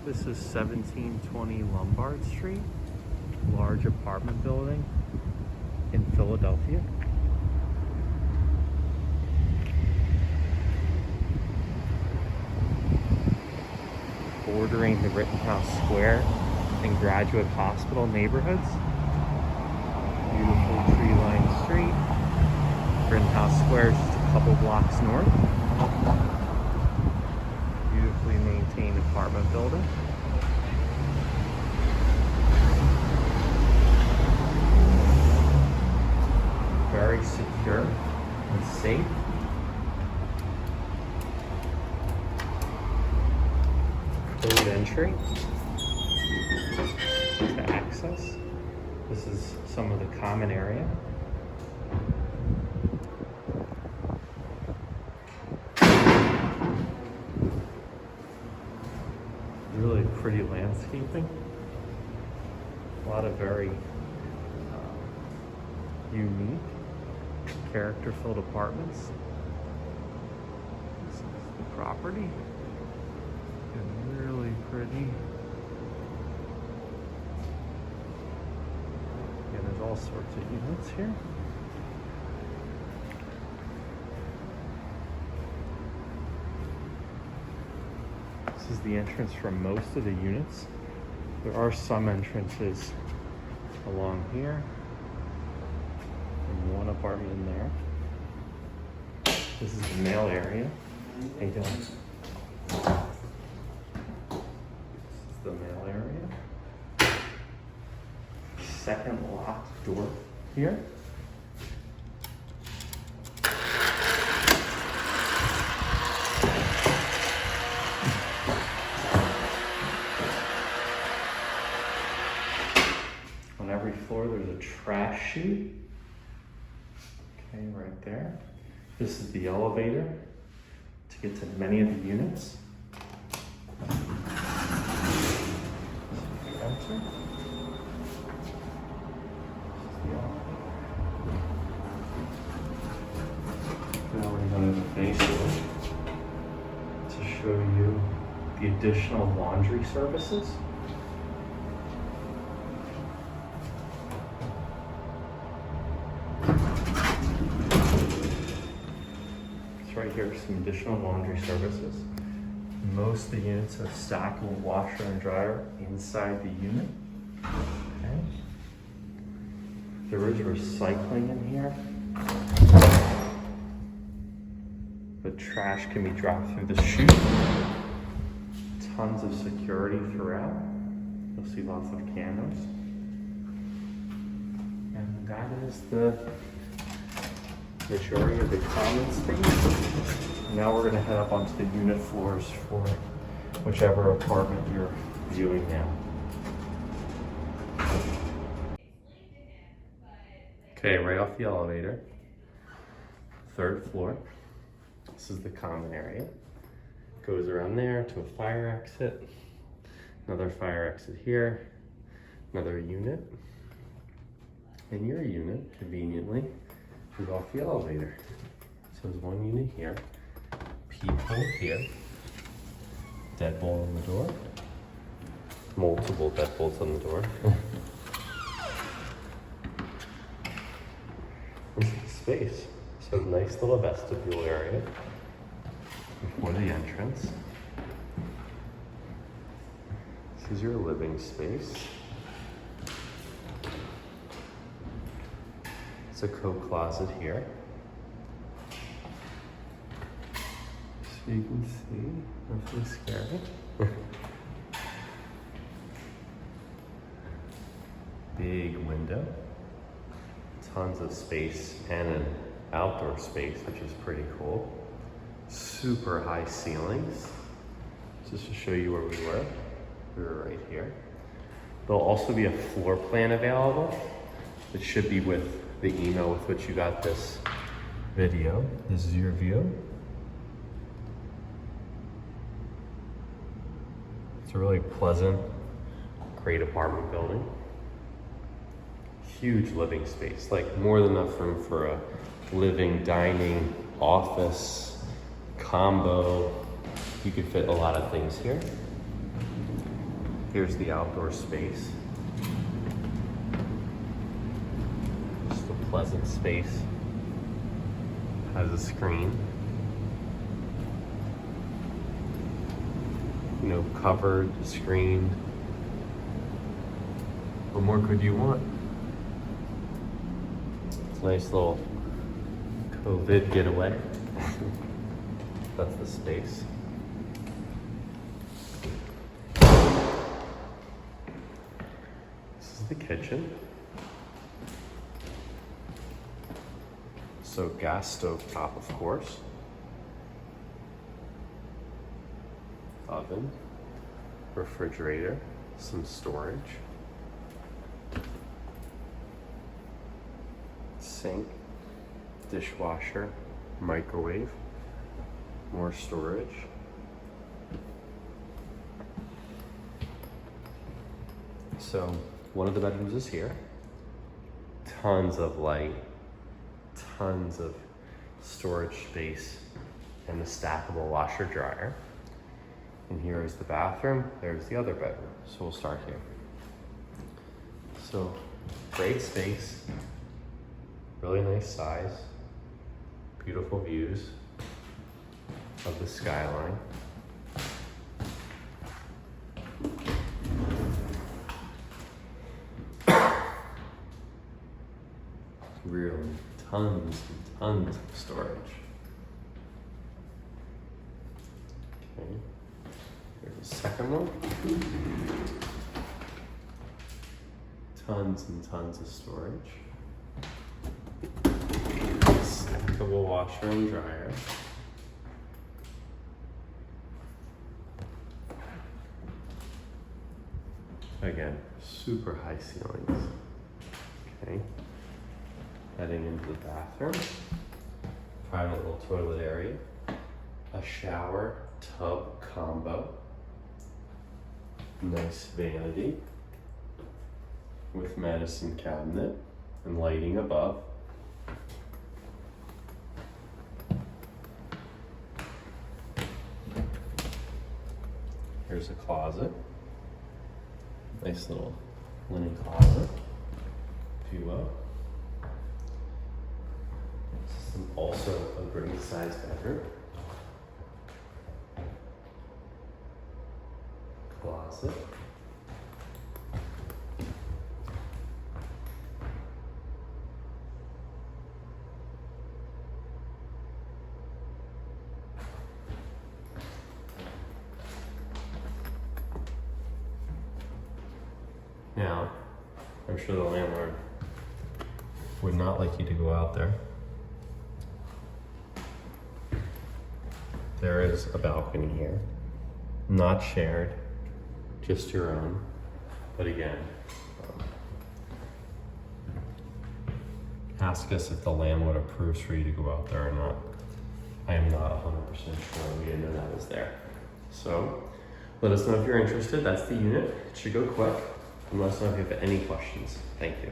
This is 1720 Lombard Street, large apartment building in Philadelphia. Bordering the Rittenhouse Square and Graduate Hospital neighborhoods. Beautiful tree-lined street. Rittenhouse Square is just a couple blocks north. Beautifully maintained apartment building. Very secure and safe. Code entry to access. This is some of the common area. Really pretty landscaping. A lot of very unique, character-filled apartments. This is the property. And really pretty. And there's all sorts of units here. This is the entrance for most of the units. There are some entrances along here. And one apartment in there. This is the mail area. How you doing? This is the mail area. Second locked door here. On every floor there's a trash chute. Okay, right there. This is the elevator to get to many of the units. Enter. Now we're going to the basement to show you the additional laundry services. Right here, some additional laundry services. Most of the units have stackable washer and dryer inside the unit. Okay. There is recycling in here. The trash can be dropped through the chute. Tons of security throughout. You'll see lots of cameras. And that is the majority of the common space. Now we're going to head up onto the unit floors for whichever apartment you're viewing now. Okay, right off the elevator, third floor. This is the common area. Goes around there to a fire exit, another fire exit here, another unit. And your unit, conveniently, is off the elevator. So there's one unit here, peephole here, deadbolt on the door, multiple deadbolts on the door. This is the space. So nice little vestibule area before the entrance. This is your living space. A coat closet here. So you can see, nothing scary. Big window. Tons of space and an outdoor space, which is pretty cool. Super high ceilings. Just to show you where we were. We were right here. There'll also be a floor plan available. It should be with the email with which you got this video. This is your view. It's a really pleasant, great apartment building. Huge living space, like more than enough room for a living, dining, office, combo. You could fit a lot of things here. Here's the outdoor space. Just a pleasant space. Has a screen. You know, covered, screened. What more could you want? It's a nice little COVID getaway. That's the space. This is the kitchen. So gas stove top, of course. Oven, refrigerator, some storage. Sink, dishwasher, microwave, more storage. So one of the bedrooms is here. Tons of light, tons of storage space, and a stackable washer dryer. And here is the bathroom. There's the other bedroom. So we'll start here. So great space, really nice size, beautiful views of the skyline. Really tons and tons of storage. Okay, here's the second one. Tons and tons of storage. Stackable washer and dryer. Again, super high ceilings. Okay. Heading into the bathroom. Private little toilet area. A shower tub combo. Nice vanity with medicine cabinet and lighting above. Here's a closet. Nice little linen closet, if you will. This is also a great sized bedroom. Closet. Now, I'm sure the landlord would not like you to go out there. There is a balcony here, not shared, just your own. But again, ask us if the landlord approves for you to go out there or not. I am not 100% sure. We didn't know that was there. So let us know if you're interested. That's the unit. It should go quick. And let us know if you have any questions. Thank you.